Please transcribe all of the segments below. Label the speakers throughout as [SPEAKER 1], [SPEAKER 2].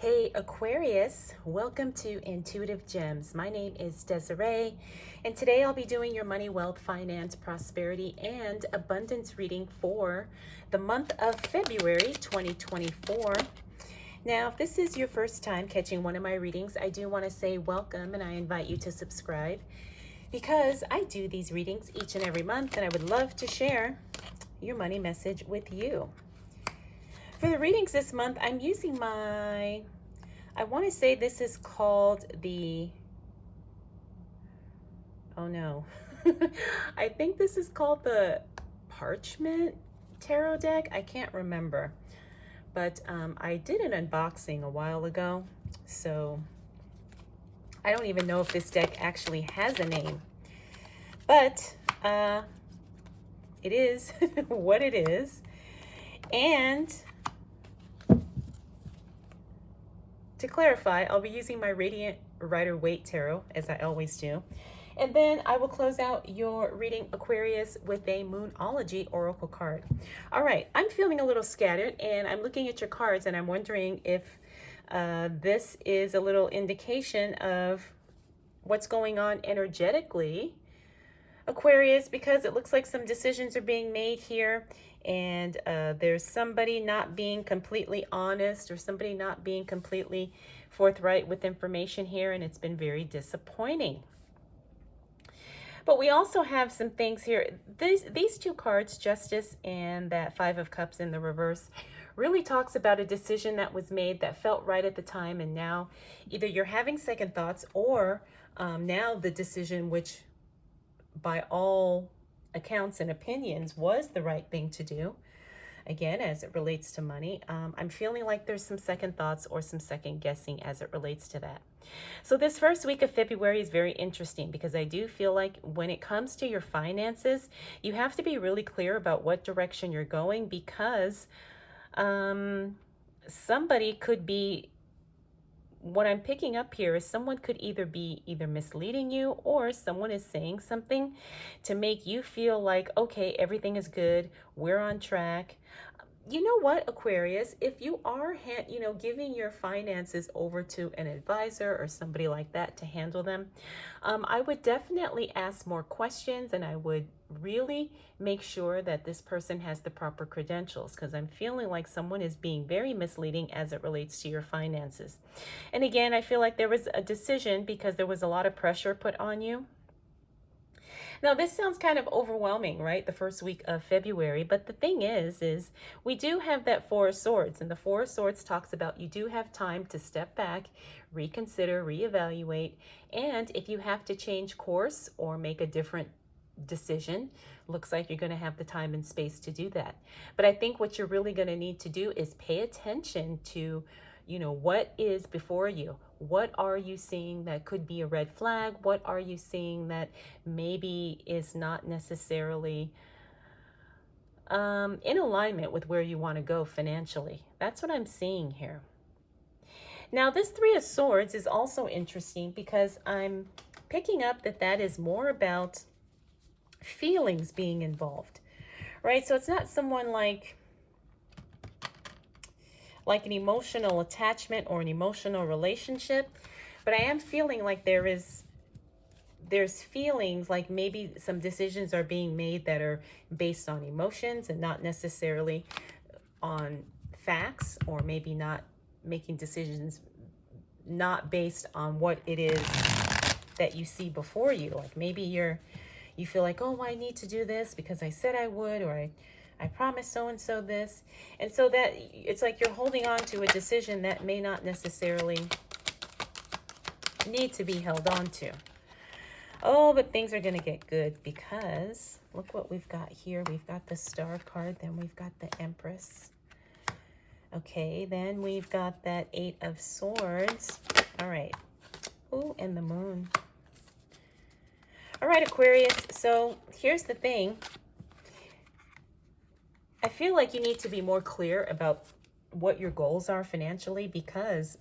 [SPEAKER 1] Hey Aquarius, welcome to Intuitive Gems. My name is Desiree, and today I'll be doing your money, wealth, finance, prosperity, and abundance reading for the month of February 2024. Now, if this is your first time catching one of my readings, I do want to say welcome and I invite you to subscribe because I do these readings each and every month and I would love to share your money message with you. For the readings this month, I'm using I want to say this is called oh no, I think this is called the Parchment Tarot deck. I can't remember, but I did an unboxing a while ago, so I don't even know if this deck actually has a name, but it is what it is. And to clarify, I'll be using my Radiant Rider-Waite Tarot, as I always do. And then I will close out your reading, Aquarius, with a Moonology Oracle card. All right, I'm feeling a little scattered, and I'm looking at your cards, and I'm wondering if this is a little indication of what's going on energetically, Aquarius, because it looks like some decisions are being made here, and there's somebody not being completely honest or somebody not being completely forthright with information here, and it's been very disappointing. But we also have some things here. These two cards, Justice and that Five of Cups in the reverse, really talks about a decision that was made that felt right at the time, and now either you're having second thoughts or now the decision, which by all accounts and opinions was the right thing to do, again, as it relates to money, I'm feeling like there's some second thoughts or some second guessing as it relates to that. So this first week of February is very interesting because I do feel like when it comes to your finances, you have to be really clear about what direction you're going, because somebody could be, what I'm picking up here is someone could either be misleading you, or someone is saying something to make you feel like, okay, everything is good, we're on track. You know what, Aquarius, if you are giving your finances over to an advisor or somebody like that to handle them, I would definitely ask more questions, and I would really make sure that this person has the proper credentials, because I'm feeling like someone is being very misleading as it relates to your finances. And again, I feel like there was a decision because there was a lot of pressure put on you. Now, this sounds kind of overwhelming, right? The first week of February. But the thing is we do have that Four of Swords. And the Four of Swords talks about you do have time to step back, reconsider, reevaluate. And if you have to change course or make a different decision, looks like you're going to have the time and space to do that. But I think what you're really going to need to do is pay attention to, what is before you. What are you seeing that could be a red flag? What are you seeing that maybe is not necessarily in alignment with where you want to go financially? That's what I'm seeing here. Now, this Three of Swords is also interesting because I'm picking up that is more about feelings being involved, right? So it's not someone like an emotional attachment or an emotional relationship, but I am feeling like there's feelings like maybe some decisions are being made that are based on emotions and not necessarily on facts, or maybe not making decisions not based on what it is that you see before you. Like maybe you feel like, oh, I need to do this because I said I would, or I promised so-and-so this. And so that it's like you're holding on to a decision that may not necessarily need to be held on to. Oh, but things are going to get good because look what we've got here. We've got the Star card, then we've got the Empress. Okay, then we've got that Eight of Swords. All right. Ooh, and the Moon. All right, Aquarius. So here's the thing. I feel like you need to be more clear about what your goals are financially, because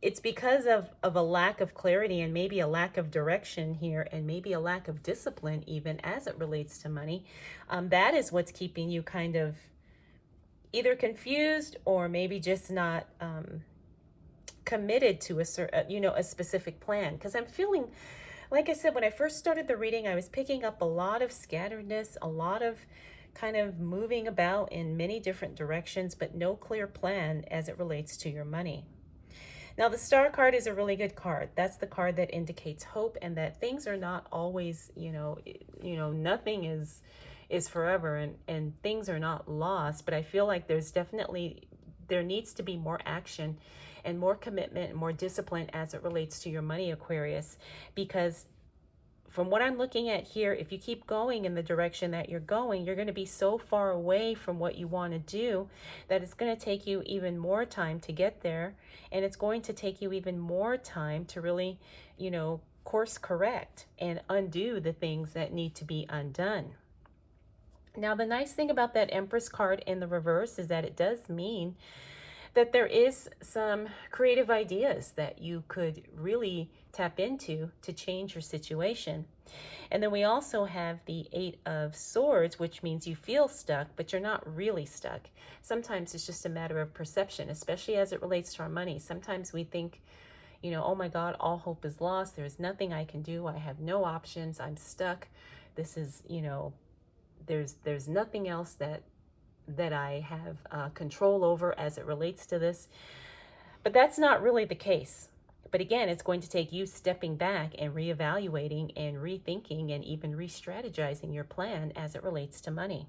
[SPEAKER 1] it's because of a lack of clarity and maybe a lack of direction here, and maybe a lack of discipline even as it relates to money. That is what's keeping you kind of either confused or maybe just not committed to a certain, a specific plan. Because I'm feeling, like I said, when I first started the reading, I was picking up a lot of scatteredness, a lot of kind of moving about in many different directions, but no clear plan as it relates to your money. Now, the Star card is a really good card. That's the card that indicates hope and that things are not always, nothing is forever, and things are not lost. But I feel like there needs to be more action and more commitment and more discipline as it relates to your money, Aquarius, because from what I'm looking at here, if you keep going in the direction that you're going, you're going to be so far away from what you want to do that it's going to take you even more time to get there. And it's going to take you even more time to really, course correct and undo the things that need to be undone. Now, the nice thing about that Empress card in the reverse is that it does mean that there is some creative ideas that you could really tap into to change your situation. And then we also have the Eight of Swords, which means you feel stuck, but you're not really stuck. Sometimes it's just a matter of perception, especially as it relates to our money. Sometimes we think, oh my God, all hope is lost. There's nothing I can do. I have no options. I'm stuck. This is, there's nothing else that I have control over as it relates to this. But that's not really the case. But again, it's going to take you stepping back and reevaluating and rethinking and even re-strategizing your plan as it relates to money.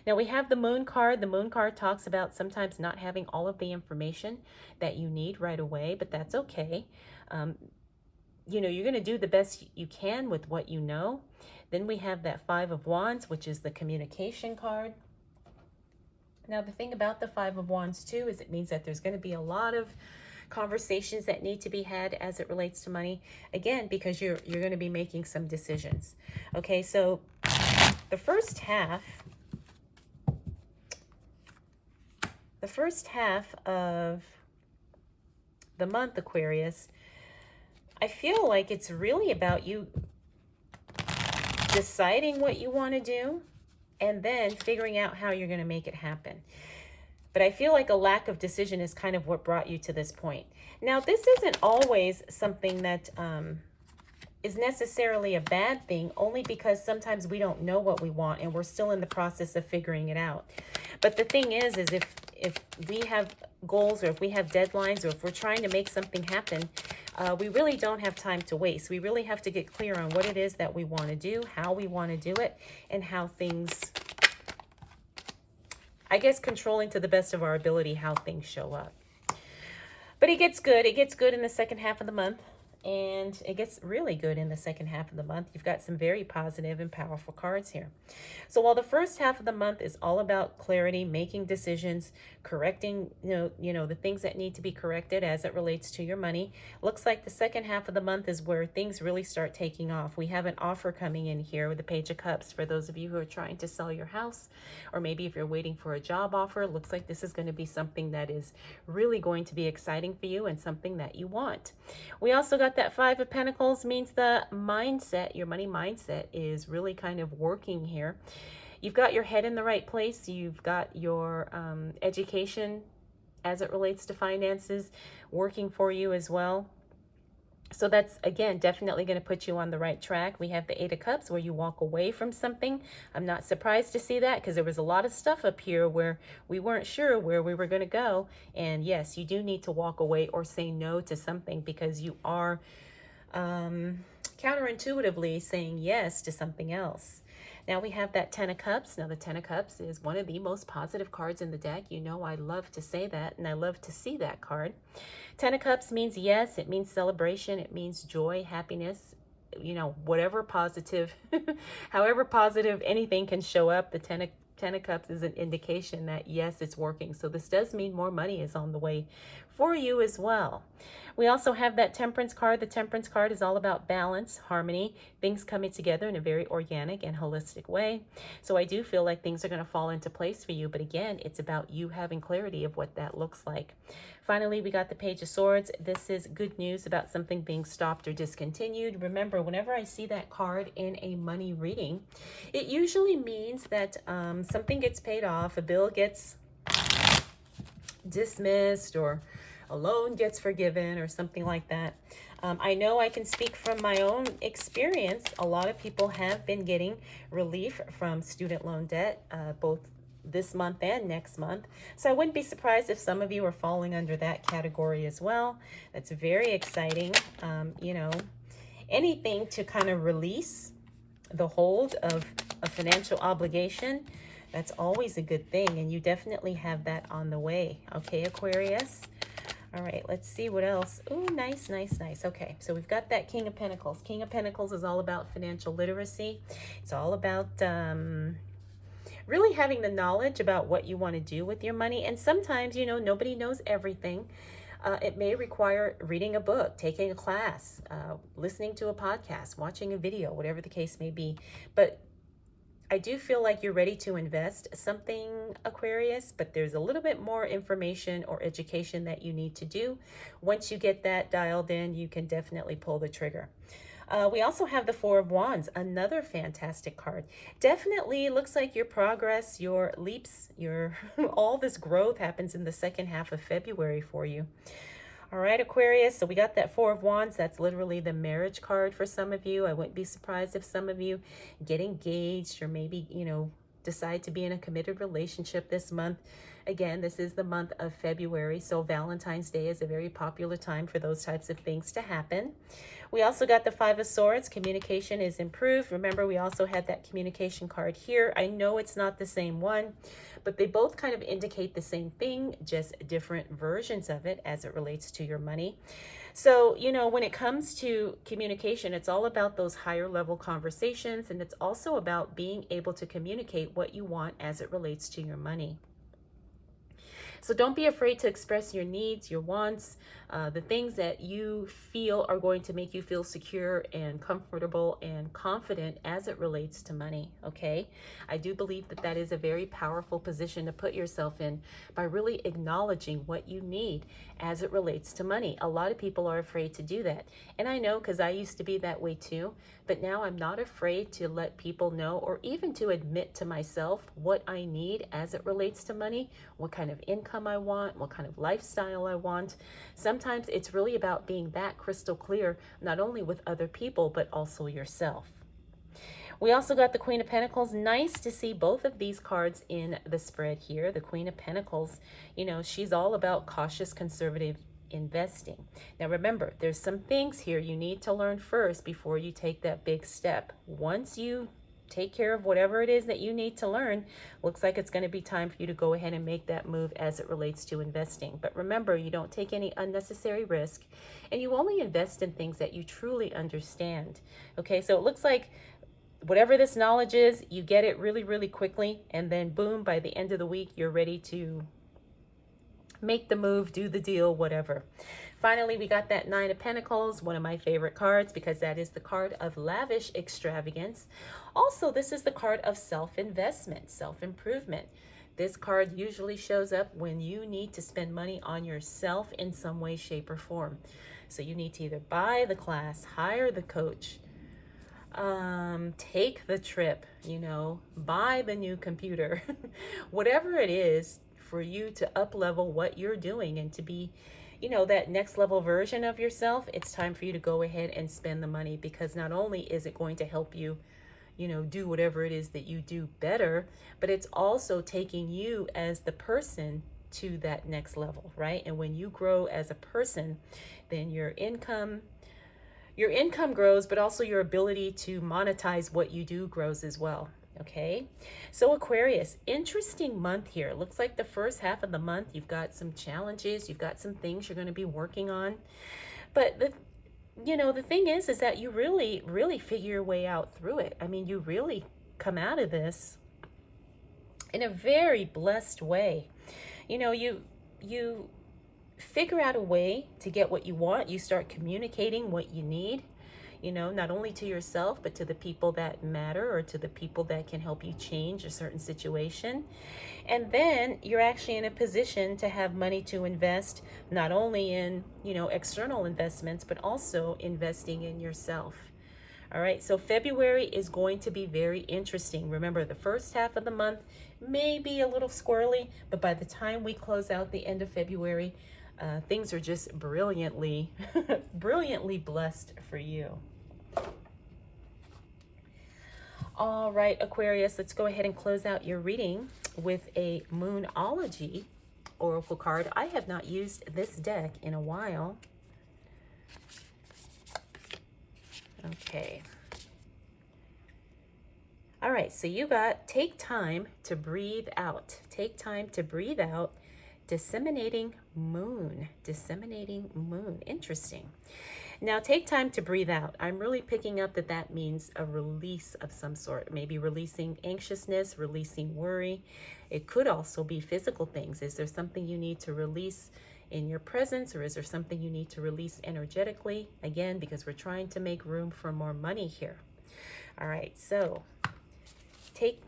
[SPEAKER 1] Now we have the Moon card. The Moon card talks about sometimes not having all of the information that you need right away, but that's okay. You're going to do the best you can with what you know. Then we have that Five of Wands, which is the communication card. Now, the thing about the Five of Wands, too, is it means that there's going to be a lot of conversations that need to be had as it relates to money. Again, because you're going to be making some decisions. Okay, so the first half of the month, Aquarius, I feel like it's really about you deciding what you want to do and then figuring out how you're going to make it happen. But I feel like a lack of decision is kind of what brought you to this point. Now, this isn't always something that is necessarily a bad thing, only because sometimes we don't know what we want and we're still in the process of figuring it out. But the thing is if we have goals, or if we have deadlines, or if we're trying to make something happen, we really don't have time to waste. We really have to get clear on what it is that we want to do, how we want to do it, and how things, I guess, controlling to the best of our ability how things show up. But it gets good. It gets good in the second half of the month. And it gets really good in the second half of the month. You've got some very positive and powerful cards here. So while the first half of the month is all about clarity, making decisions, correcting, the things that need to be corrected as it relates to your money, looks like the second half of the month is where things really start taking off. We have an offer coming in here with the Page of Cups for those of you who are trying to sell your house, or maybe if you're waiting for a job offer. It looks like this is going to be something that is really going to be exciting for you and something that you want. We also got that Five of Pentacles, means the mindset, your money mindset, is really kind of working here. You've got your head in the right place. You've got your education as it relates to finances working for you as well. So that's, again, definitely going to put you on the right track. We have the Eight of Cups, where you walk away from something. I'm not surprised to see that, because there was a lot of stuff up here where we weren't sure where we were going to go. And yes, you do need to walk away or say no to something, because you are counterintuitively saying yes to something else. Now we have that Ten of Cups. Now the Ten of Cups is one of the most positive cards in the deck. You know I love to say that, and I love to see that card. Ten of Cups means yes. It means celebration. It means joy, happiness, whatever positive, however positive anything can show up. The Ten of Cups is an indication that, yes, it's working. So this does mean more money is on the way for you as well. We also have that Temperance card. The Temperance card is all about balance, harmony, things coming together in a very organic and holistic way. So I do feel like things are going to fall into place for you. But again, it's about you having clarity of what that looks like. Finally, we got the Page of Swords. This is good news about something being stopped or discontinued. Remember, whenever I see that card in a money reading, it usually means that something gets paid off, a bill gets dismissed, or a loan gets forgiven or something like that. I know I can speak from my own experience. A lot of people have been getting relief from student loan debt, both this month and next month. So I wouldn't be surprised if some of you are falling under that category as well. That's very exciting. You know, anything to kind of release the hold of a financial obligation, that's always a good thing. And you definitely have that on the way. Okay, Aquarius. All right, let's see what else. Oh, nice, nice, nice. Okay, so we've got that King of Pentacles. King of Pentacles is all about financial literacy. It's all about really having the knowledge about what you want to do with your money. And sometimes, you know, nobody knows everything. It may require reading a book, taking a class, listening to a podcast, watching a video, whatever the case may be. But I do feel like you're ready to invest something, Aquarius, but there's a little bit more information or education that you need to do. Once you get that dialed in, you can definitely pull the trigger. We also have the Four of Wands, another fantastic card. Definitely looks like your progress, your leaps, your all this growth happens in the second half of February for you. All right, Aquarius, so we got that Four of Wands. That's literally the marriage card for some of you. I wouldn't be surprised if some of you get engaged or maybe, you know, decide to be in a committed relationship this month. Again, this is the month of February, so Valentine's Day is a very popular time for those types of things to happen. We also got the Five of Swords. Communication is improved. Remember, we also had that communication card here. I know it's not the same one, but they both kind of indicate the same thing, just different versions of it as it relates to your money. So, you know, when it comes to communication, it's all about those higher level conversations, and it's also about being able to communicate what you want as it relates to your money. So don't be afraid to express your needs, your wants, the things that you feel are going to make you feel secure and comfortable and confident as it relates to money, okay? I do believe that that is a very powerful position to put yourself in by really acknowledging what you need as it relates to money. A lot of people are afraid to do that. And I know, because I used to be that way too, but now I'm not afraid to let people know or even to admit to myself what I need as it relates to money, what kind of income I want, what kind of lifestyle I want. Sometimes it's really about being that crystal clear, not only with other people, but also yourself. We also got the Queen of Pentacles. Nice to see both of these cards in the spread here. The Queen of Pentacles, you know, she's all about cautious, conservative investing. Now remember, there's some things here you need to learn first before you take that big step. Once you take care of whatever it is that you need to learn, looks like it's going to be time for you to go ahead and make that move as it relates to investing. But remember, you don't take any unnecessary risk, and you only invest in things that you truly understand. Okay, so it looks like whatever this knowledge is, you get it really, really quickly, and then boom, by the end of the week, you're ready to make the move, do the deal, whatever. Finally, we got that Nine of Pentacles, one of my favorite cards, because that is the card of lavish extravagance. Also, this is the card of self-investment, self-improvement. This card usually shows up when you need to spend money on yourself in some way, shape, or form. So you need to either buy the class, hire the coach, take the trip, you know, buy the new computer, whatever it is for you to up level what you're doing and to be, you know, that next level version of yourself. It's time for you to go ahead and spend the money, because not only is it going to help you, you know, do whatever it is that you do better, but it's also taking you as the person to that next level, right? And when you grow as a person, then your income grows, but also your ability to monetize what you do grows as well. Okay, so Aquarius, interesting month here. Looks like the first half of the month, you've got some challenges, you've got some things you're going to be working on. But the thing is that you really, really figure your way out through it. I mean, you really come out of this in a very blessed way. You know, you figure out a way to get what you want. You start communicating what you need, you know, not only to yourself, but to the people that matter or to the people that can help you change a certain situation. And then you're actually in a position to have money to invest, not only in, you know, external investments, but also investing in yourself. All right, so February is going to be very interesting. Remember, the first half of the month may be a little squirrely, but by the time we close out the end of February, things are just brilliantly, brilliantly blessed for you. All right, Aquarius, let's go ahead and close out your reading with a Moonology oracle card. I have not used this deck in a while. Okay. All right, so you got take time to breathe out. Take time to breathe out. Disseminating moon. Disseminating moon. Interesting. Now take time to breathe out. I'm really picking up that that means a release of some sort. Maybe releasing anxiousness, releasing worry. It could also be physical things. Is there something you need to release in your presence, or is there something you need to release energetically? Again, because we're trying to make room for more money here. All right, so take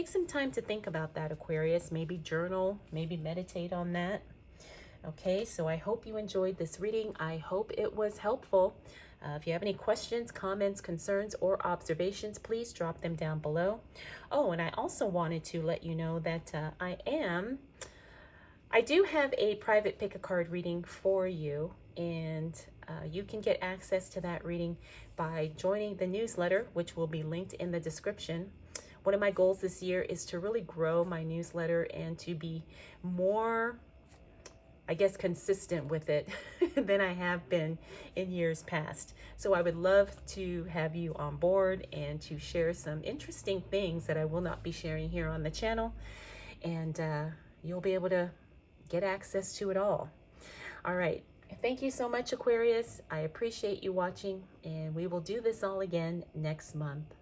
[SPEAKER 1] some time to think about that, Aquarius. Maybe journal, maybe meditate on that. Okay, so I hope you enjoyed this reading. I hope it was helpful. If you have any questions, comments, concerns, or observations, please drop them down below. Oh, and I also wanted to let you know that I do have a private pick a card reading for you, and you can get access to that reading by joining the newsletter, which will be linked in the description. One of my goals this year is to really grow my newsletter and to be more, I guess, consistent with it than I have been in years past. So I would love to have you on board and to share some interesting things that I will not be sharing here on the channel. And you'll be able to get access to it all. All right. Thank you so much, Aquarius. I appreciate you watching, and we will do this all again next month.